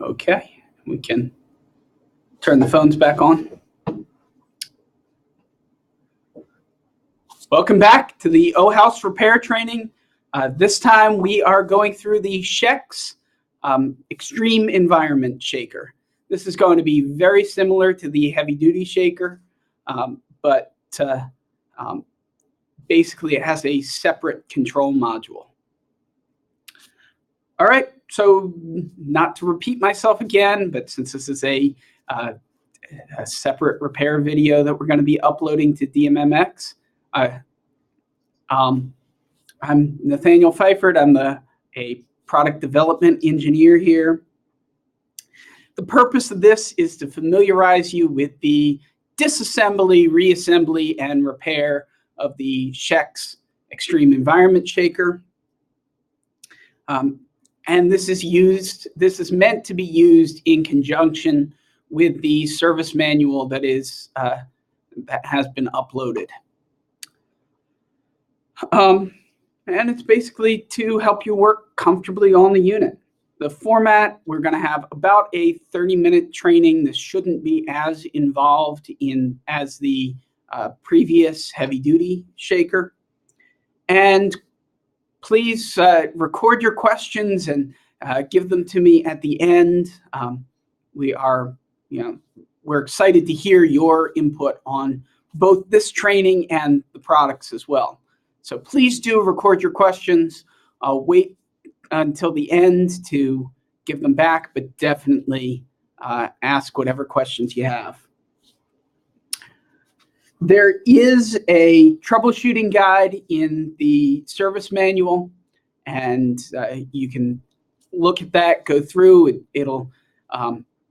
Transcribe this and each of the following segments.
Okay, we can turn the phones back on. Welcome back to the O-House repair training. This time we are going through the SHEX extreme environment shaker. This is going to be very similar to the heavy duty shaker, but basically it has a separate control module. All right, so not to repeat myself again, but since this is a separate repair video that we're going to be uploading to DMMX, I'm Nathaniel Pfeifert. I'm a product development engineer here. The purpose of this is to familiarize you with the disassembly, reassembly, and repair of the SHEX extreme environment shaker. And this is meant to be used in conjunction with the service manual that has been uploaded. And it's basically to help you work comfortably on the unit. The format, we're going to have about a 30-minute training. This shouldn't be as involved as the previous heavy-duty shaker. And please record your questions and give them to me at the end. We're excited to hear your input on both this training and the products as well. So please do record your questions. I'll wait until the end to give them back, but definitely ask whatever questions you have. There is a troubleshooting guide in the service manual, and you can look at that, go through. It'll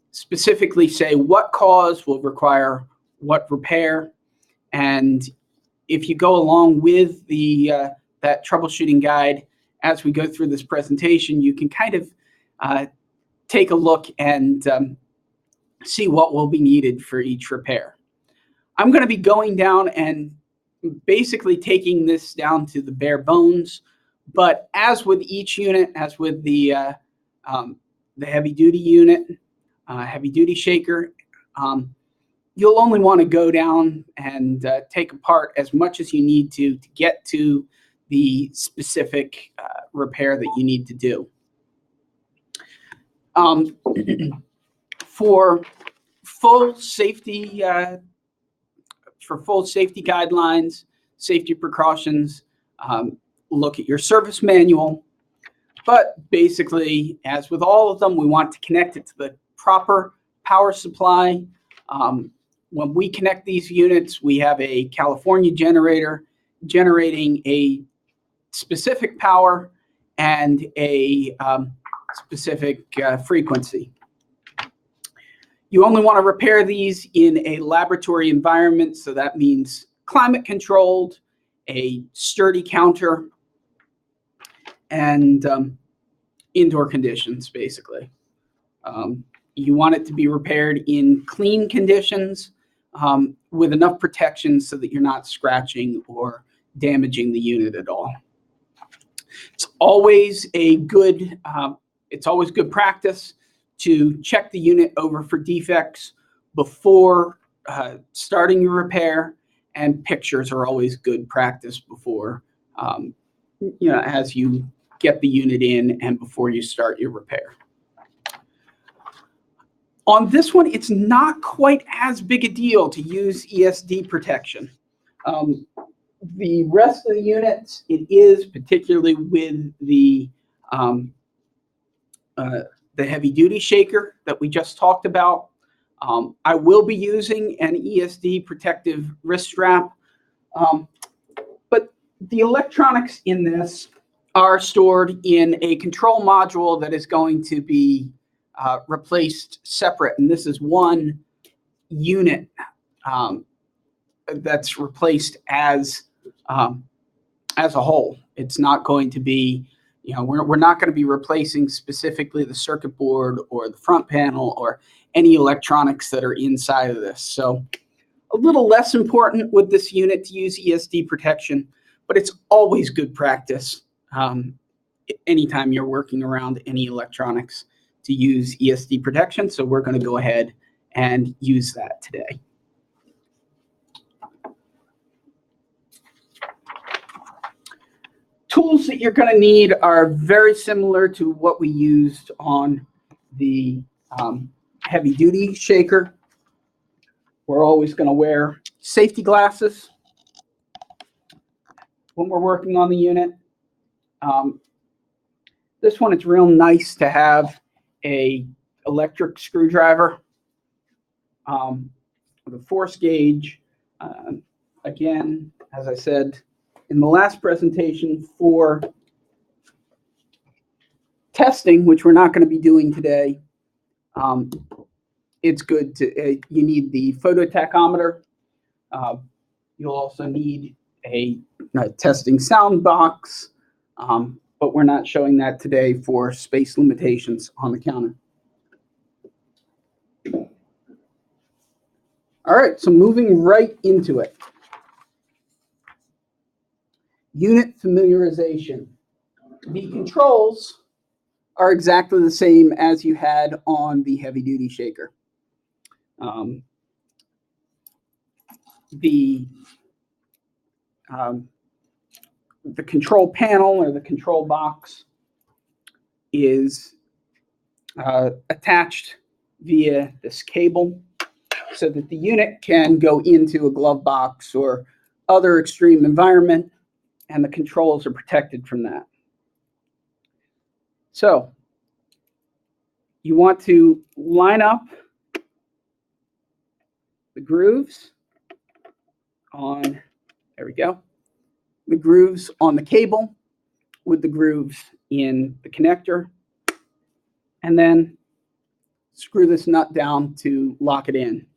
specifically say what cause will require what repair, and if you go along with that troubleshooting guide as we go through this presentation, you can kind of take a look and see what will be needed for each repair. I'm going to be going down and basically taking this down to the bare bones, but as with each unit, as with the heavy-duty unit, heavy-duty shaker, you'll only want to go down and take apart as much as you need to get to the specific repair that you need to do. For full safety guidelines, safety precautions, look at your service manual. But basically, as with all of them, we want to connect it to the proper power supply. When we connect these units, we have a California generator generating a specific power and a specific frequency. You only want to repair these in a laboratory environment, so that means climate controlled, a sturdy counter, and indoor conditions, basically. You want it to be repaired in clean conditions with enough protection so that you're not scratching or damaging the unit at all. It's always good practice to check the unit over for defects before starting your repair, and pictures are always good practice before, as you get the unit in and before you start your repair. On this one, it's not quite as big a deal to use ESD protection. The rest of the units, it is, particularly with the heavy-duty shaker that we just talked about. I will be using an ESD protective wrist strap, but the electronics in this are stored in a control module that is going to be replaced separate, and this is one unit that's replaced as a whole. It's not going to be, we're not going to be replacing specifically the circuit board or the front panel or any electronics that are inside of this. So a little less important with this unit to use ESD protection, but it's always good practice anytime you're working around any electronics to use ESD protection, so we're going to go ahead and use that today. Tools that you're going to need are very similar to what we used on the heavy-duty shaker. We're always going to wear safety glasses when we're working on the unit. This one, it's real nice to have a electric screwdriver with a force gauge. Again, as I said in the last presentation, for testing, which we're not going to be doing today, it's good to, you need the phototachometer. You'll also need a testing sound box, but we're not showing that today for space limitations on the counter. All right, so moving right into it. Unit familiarization. The controls are exactly the same as you had on the heavy-duty shaker. The control panel or the control box is attached via this cable so that the unit can go into a glove box or other extreme environment, and the controls are protected from that. So you want to line up the grooves on, there we go, the grooves on the cable with the grooves in the connector, and then screw this nut down to lock it in.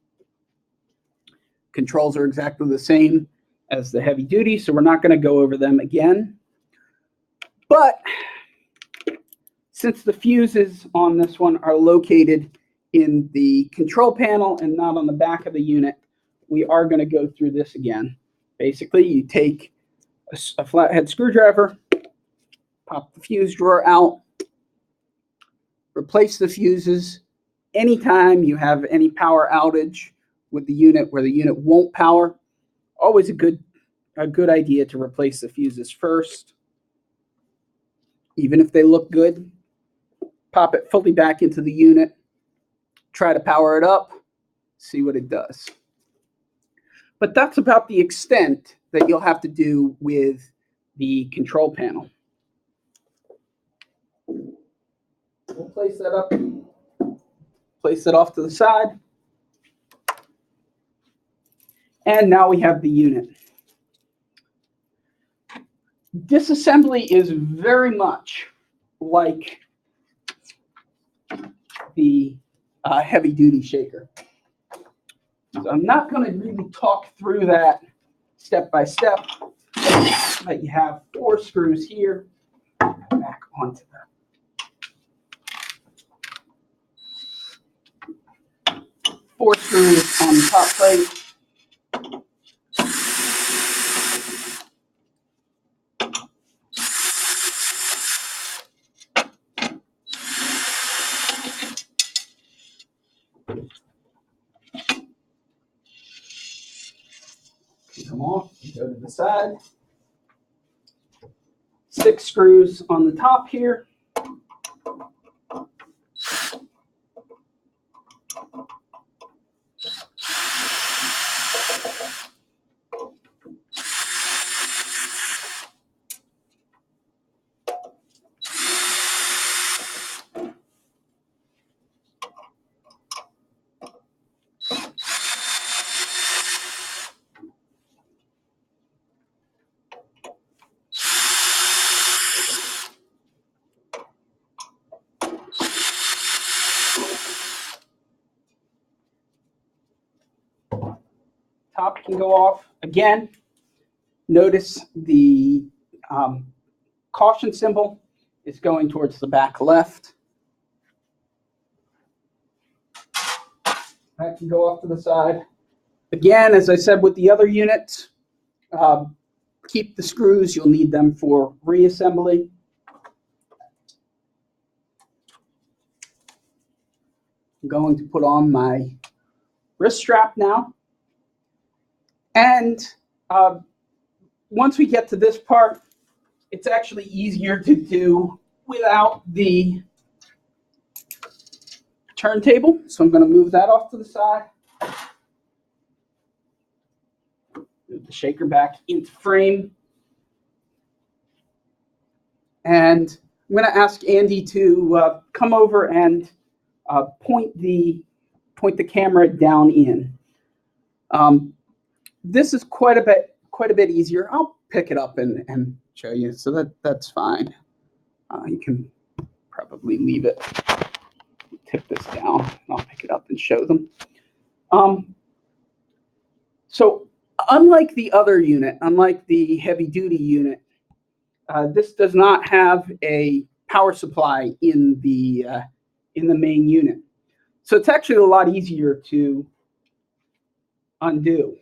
Controls are exactly the same as the heavy duty, so we're not going to go over them again. But since the fuses on this one are located in the control panel and not on the back of the unit, we are going to go through this again. Basically, you take a flathead screwdriver, pop the fuse drawer out, replace the fuses. Anytime you have any power outage with the unit where the unit won't power, always a good idea to replace the fuses first. Even if they look good, pop it fully back into the unit, try to power it up, see what it does. But that's about the extent that you'll have to do with the control panel. We'll place that up, place it off to the side. And now we have the unit. Disassembly is very much like the heavy-duty shaker. So I'm not going to really talk through that step by step, but you have 4 screws here, back onto them. 4 screws on the top plate. Come off, go to the side. 6 screws on the top here. Top can go off. Again, notice the caution symbol is going towards the back left. That can go off to the side. Again, as I said with the other units, keep the screws. You'll need them for reassembly. I'm going to put on my wrist strap now. And once we get to this part, it's actually easier to do without the turntable. So I'm going to move that off to the side. Move the shaker back into frame. And I'm going to ask Andy to come over and point the camera down in. This is quite a bit easier. I'll pick it up and show you, so that's fine. You can probably leave it. Tip this down, and I'll pick it up and show them. So unlike the other unit, unlike the heavy-duty unit, this does not have a power supply in the main unit. So it's actually a lot easier to undo.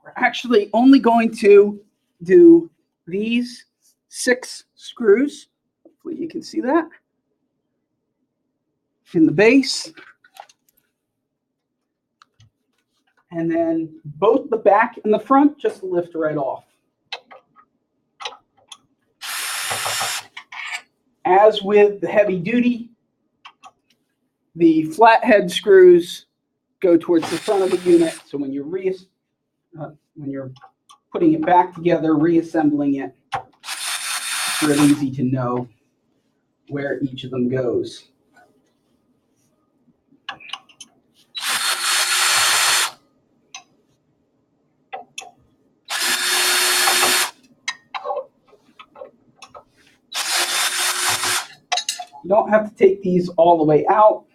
We're actually only going to do these 6 screws. Hopefully you can see that. In the base. And then both the back and the front just lift right off. As with the heavy duty, the flathead screws go towards the front of the unit. So when you're putting it back together, reassembling it, it's really easy to know where each of them goes. You don't have to take these all the way out.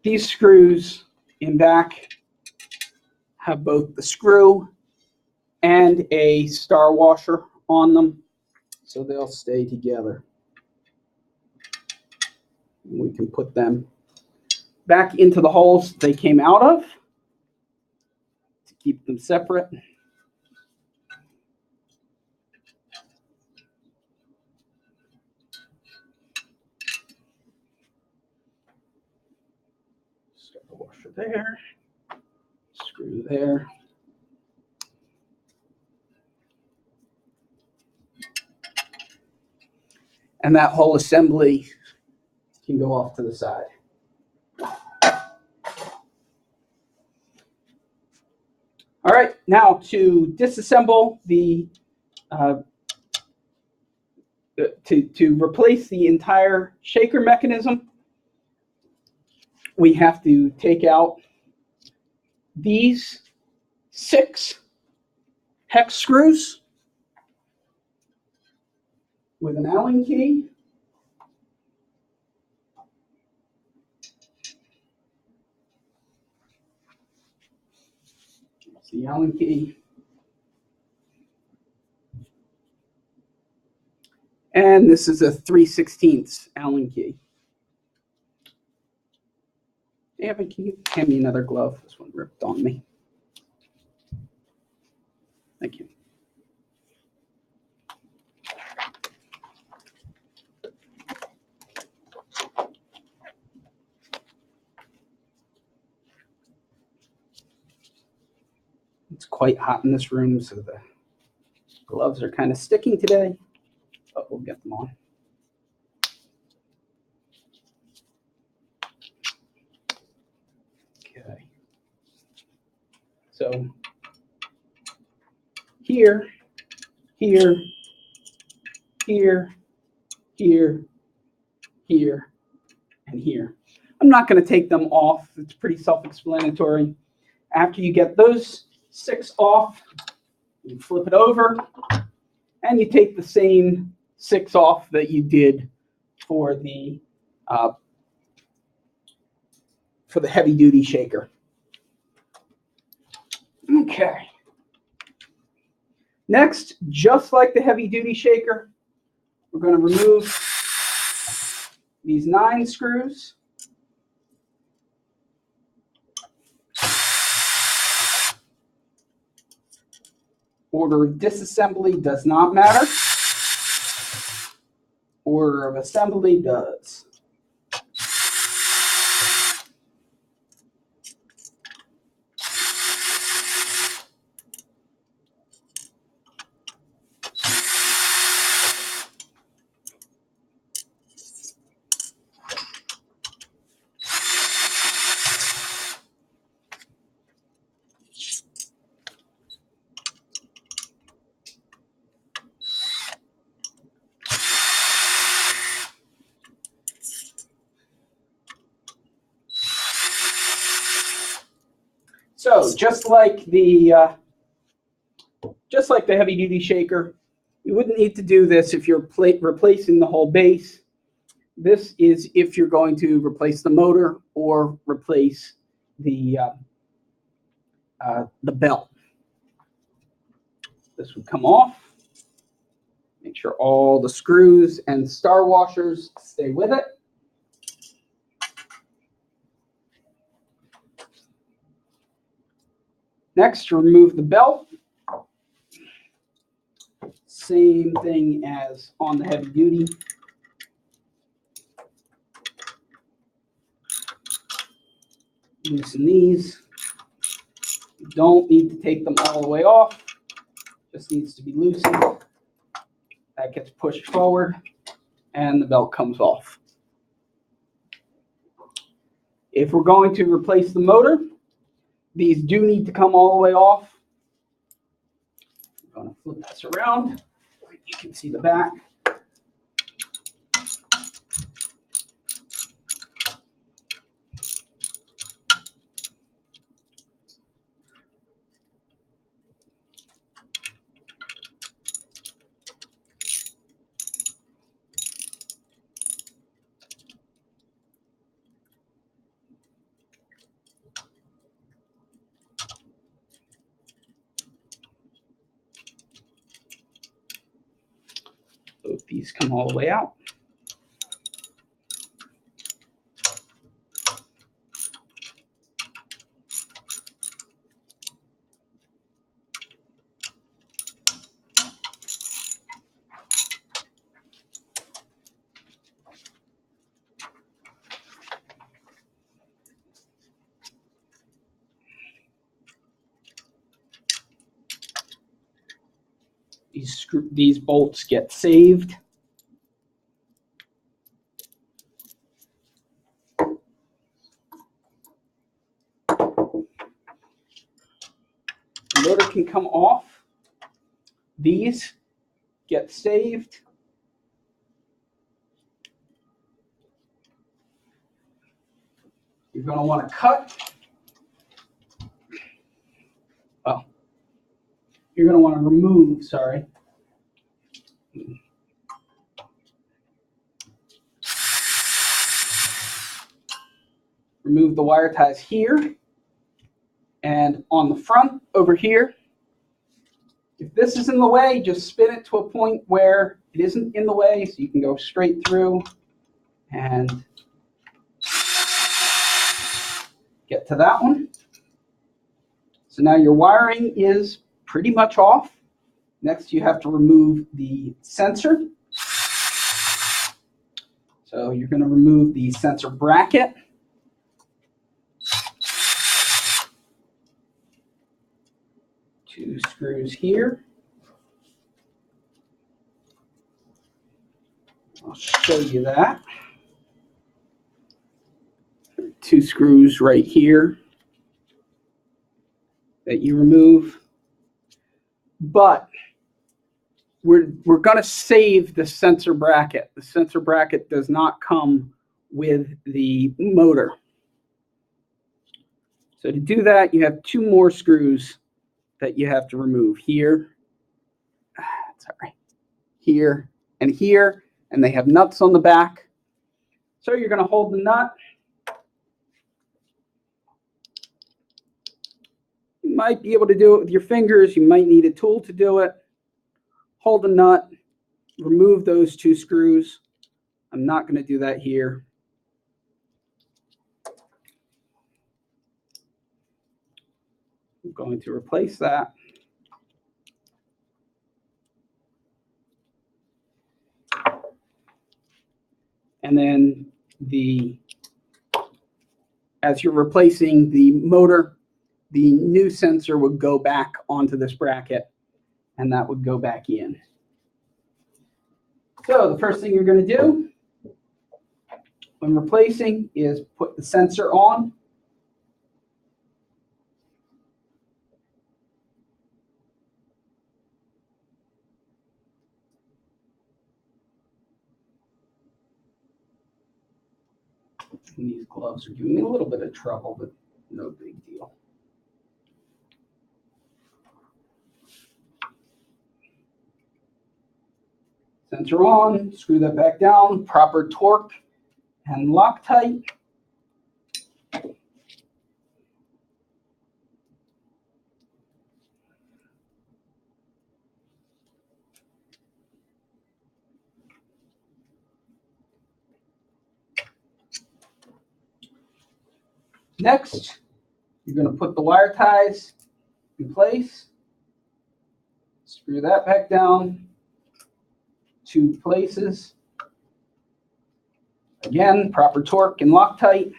These screws in back have both the screw and a star washer on them, so they'll stay together. We can put them back into the holes they came out of to keep them separate. Star washer there, screw there. And that whole assembly can go off to the side. All right, now to disassemble the, to replace the entire shaker mechanism, we have to take out these 6 hex screws with an Allen key. That's the Allen key. And this is a 3/16 Allen key. Evan, can you hand me another glove? This one ripped on me. Thank you. It's quite hot in this room, so the gloves are kind of sticking today, but we'll get them on. Okay. So here, here, here, here, here, and here. I'm not going to take them off. It's pretty self-explanatory. After you get those 6 off, you flip it over, and you take the same 6 off that you did for the heavy-duty shaker. Okay. Next, just like the heavy-duty shaker, we're going to remove these 9 screws. Order of disassembly does not matter. Order of assembly does. So just like the heavy-duty shaker, you wouldn't need to do this if you're replacing the whole base. This is if you're going to replace the motor or replace the belt. This would come off. Make sure all the screws and star washers stay with it. Next, remove the belt. Same thing as on the heavy duty. Loosen these. You don't need to take them all the way off. Just needs to be loosened. That gets pushed forward and the belt comes off. If we're going to replace the motor, these do need to come all the way off. I'm going to flip this around. You can see the back. Both these come all the way out. These bolts get saved. The motor can come off. These get saved. You're going to want to cut. Oh, you're going to want to remove, sorry. Remove the wire ties here and on the front over here. If this is in the way, just spin it to a point where it isn't in the way so you can go straight through and get to that one. So now your wiring is pretty much off. Next, you have to remove the sensor. So you're going to remove the sensor bracket. Two screws here. I'll show you that. Two screws right here that you remove. But we're going to save the sensor bracket. The sensor bracket does not come with the motor. So to do that, you have two more screws that you have to remove here, sorry, here, and here, and they have nuts on the back. So you're going to hold the nut. You might be able to do it with your fingers. You might need a tool to do it. Hold the nut, remove those two screws. I'm not going to do that here. I'm going to replace that. and then as you're replacing the motor, the new sensor would go back onto this bracket, and that would go back in. So the first thing you're going to do when replacing is put the sensor on. And these gloves are giving me a little bit of trouble, but no big deal. Sensor on, screw that back down, proper torque and Loctite. Next, you're going to put the wire ties in place. Screw that back down. 2 places. Again, proper torque and Loctite.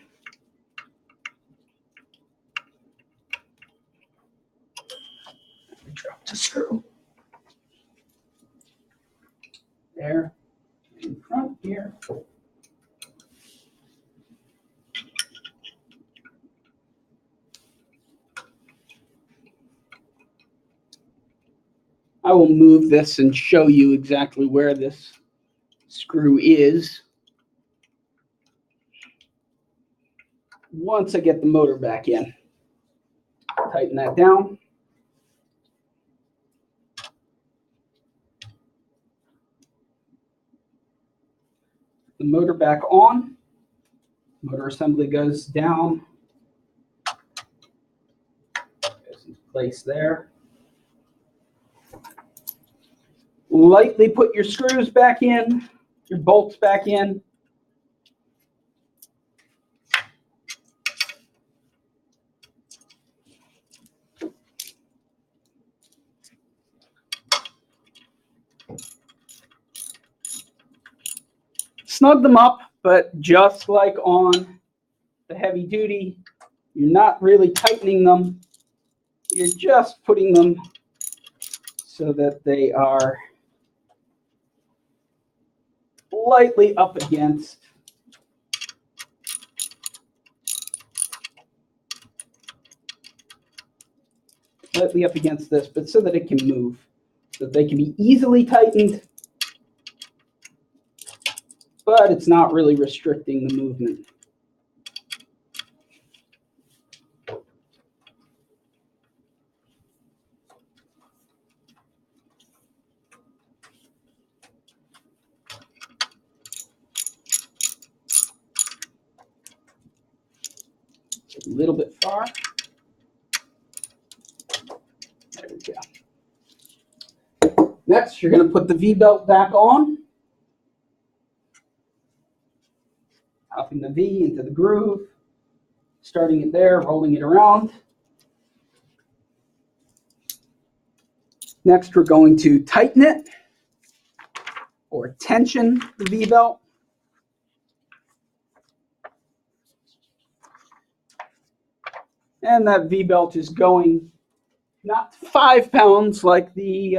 Drop the screw. There, in front here. I will move this and show you exactly where this screw is once I get the motor back in. Tighten that down. The motor back on. Motor assembly goes down. Goes into place there. Lightly put your screws back in, your bolts back in. Snug them up, but just like on the heavy duty, you're not really tightening them. You're just putting them so that they are lightly up against this, but so that it can move, so that they can be easily tightened, but it's not really restricting the movement. A little bit far. There we go. Next, you're going to put the V-belt back on. Popping the V into the groove, starting it there, rolling it around. Next, we're going to tighten it or tension the V-belt. And that V-belt is going not 5 pounds like the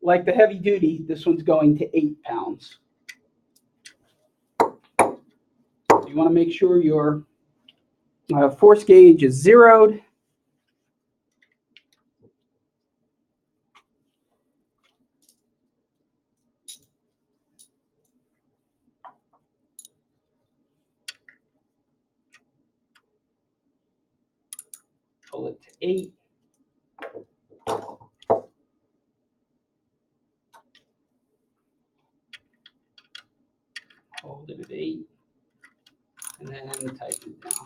heavy duty. This one's going to 8 pounds. You want to make sure your force gauge is zeroed. Pull it to 8. Hold it at 8. And then tighten it down.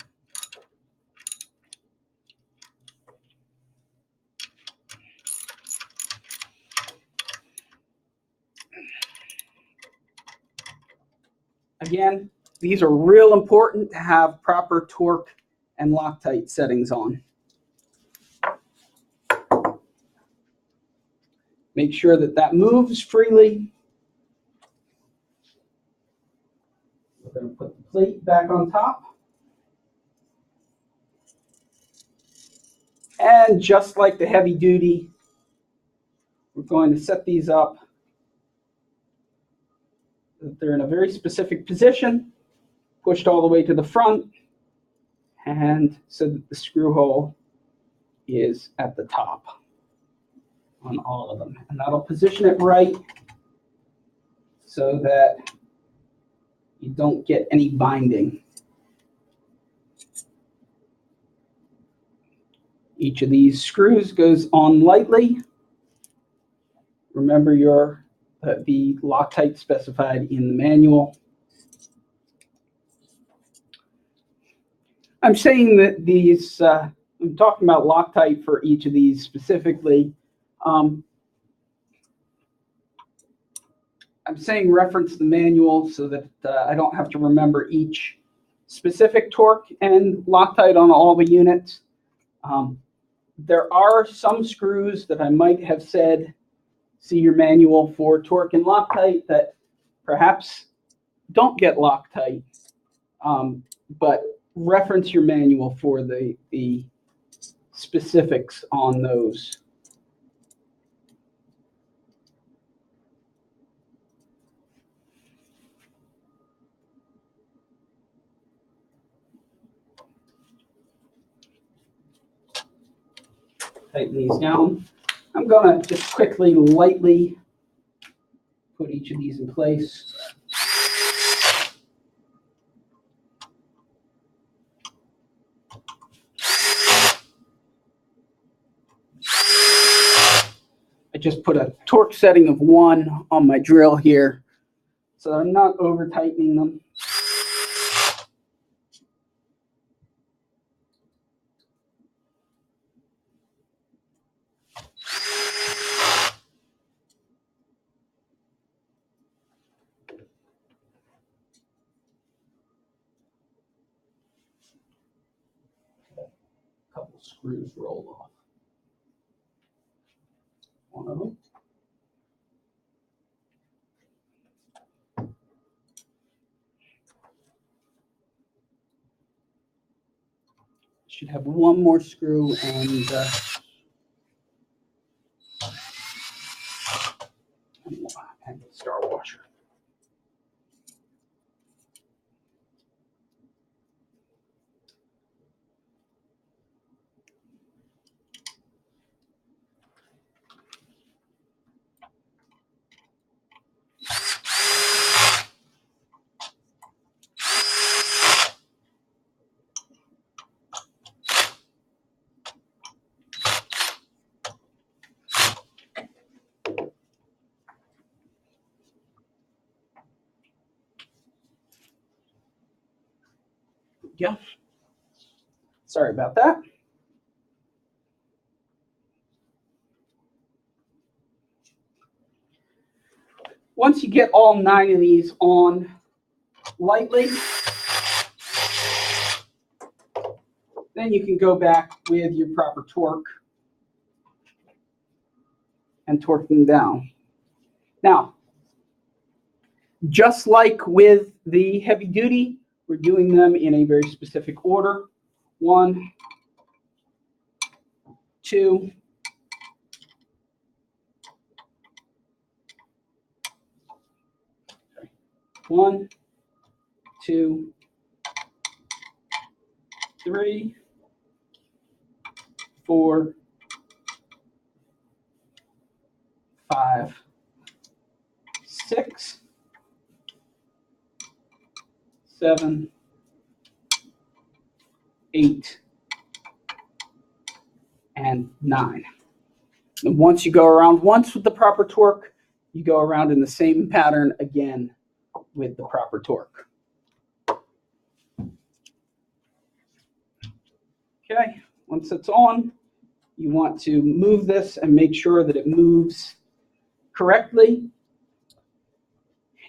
Again, these are real important to have proper torque and Loctite settings on. Make sure that that moves freely. plate back on top. And just like the heavy duty, we're going to set these up so that they're in a very specific position, pushed all the way to the front, and so that the screw hole is at the top on all of them. And that'll position it right so that you don't get any binding. Each of these screws goes on lightly. Remember the Loctite specified in the manual. I'm saying that these, I'm talking about Loctite for each of these specifically. I'm saying reference the manual so that I don't have to remember each specific torque and Loctite on all the units. There are some screws that I might have said, see your manual for torque and Loctite, that perhaps don't get Loctite, but reference your manual for the specifics on those. Tighten these down. I'm going to just quickly, lightly put each of these in place. I just put a torque setting of 1 on my drill here so that I'm not over tightening them. A couple screws rolled off. One of them. Should have one more screw and star washer. Yeah. Sorry about that. Once you get all 9 of these on lightly, then you can go back with your proper torque and torque them down. Now, just like with the heavy duty, we're doing them in a very specific order. 1, 2, 1, 2, 3, 4, 5, 6, 7, 8, and 9. And once you go around once with the proper torque, you go around in the same pattern again with the proper torque. Okay, once it's on, you want to move this and make sure that it moves correctly.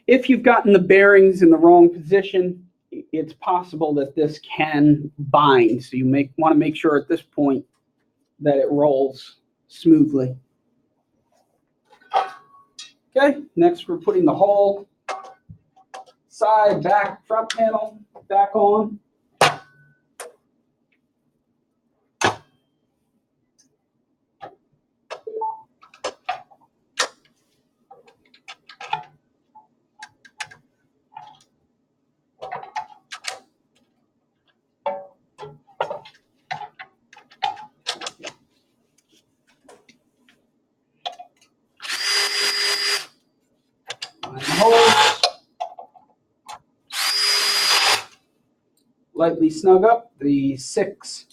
If you've gotten the bearings in the wrong position, it's possible that this can bind. So you want to make sure at this point that it rolls smoothly. Okay, next we're putting the whole side, back, front panel, back on. Lightly snug up the 6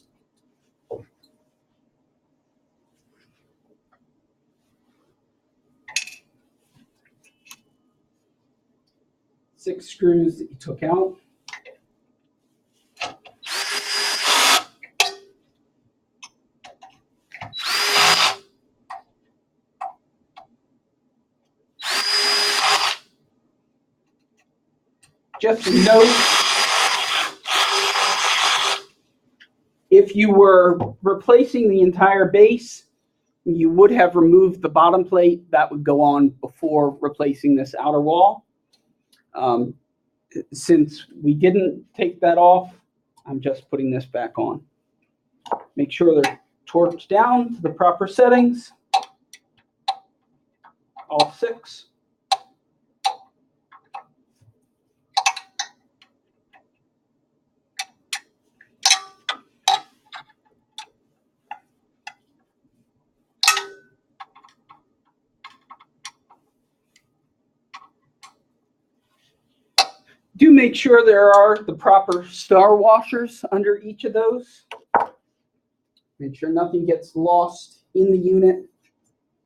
screws that you took out. Just a note, if you were replacing the entire base, you would have removed the bottom plate. That would go on before replacing this outer wall. Since we didn't take that off, I'm just putting this back on. Make sure they're torqued down to the proper settings, all 6. Do make sure there are the proper star washers under each of those. Make sure nothing gets lost in the unit.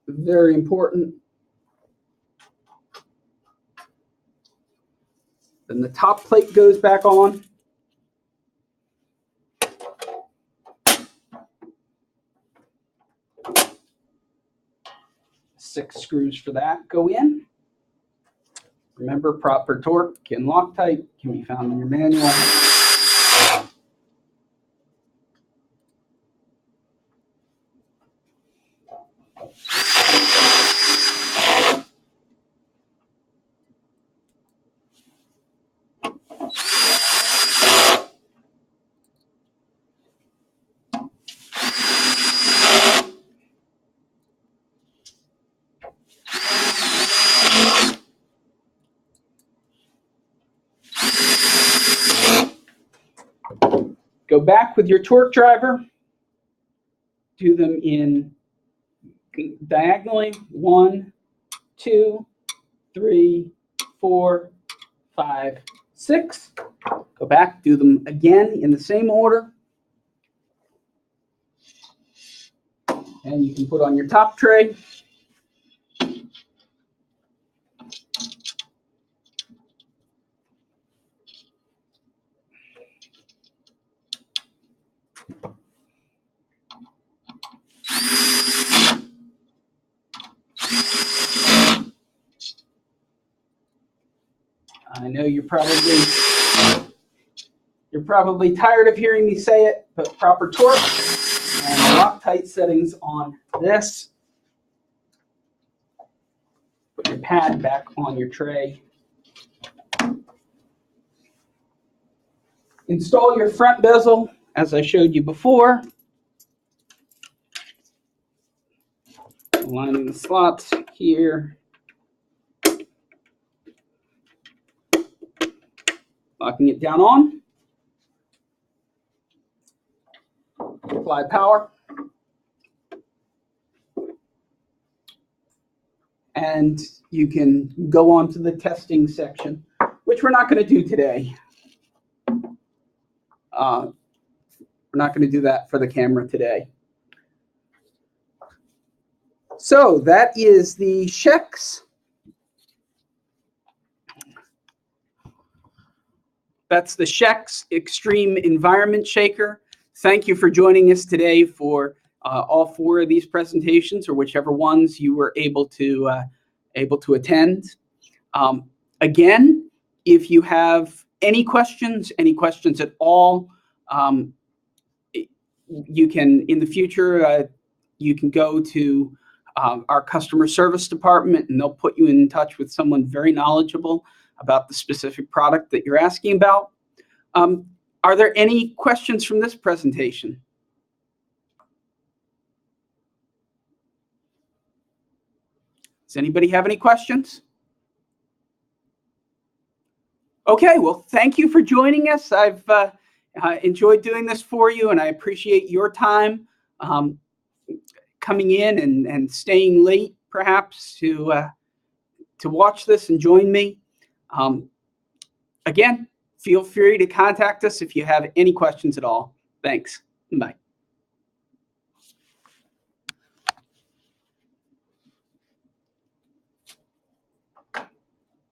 Very important. Then the top plate goes back on. Six screws for that go in. Remember, proper torque and Loctite can be found in your manual. Go back with your torque driver. Do them in diagonally. 1, 2, 3, 4, 5, 6. Go back, do them again in the same order. And you can put on your top tray. I know you're probably tired of hearing me say it, but proper torque and Loctite settings on this. Put your pad back on your tray. Install your front bezel as I showed you before. Aligning the slots here. Locking it down on. Apply power. And you can go on to the testing section, which we're not going to do today. We're not going to do that for the camera today. So that is the SHEX. That's the SHEX Extreme Environment Shaker. Thank you for joining us today for all 4 of these presentations, or whichever ones you were able to attend. Again, if you have any questions at all, you can in the future you can go to our customer service department, and they'll put you in touch with someone very knowledgeable about the specific product that you're asking about. Are there any questions from this presentation? Does anybody have any questions? Okay, well, thank you for joining us. I've enjoyed doing this for you, and I appreciate your time coming in and staying late, perhaps, to watch this and join me. Again, feel free to contact us if you have any questions at all. Thanks. Bye.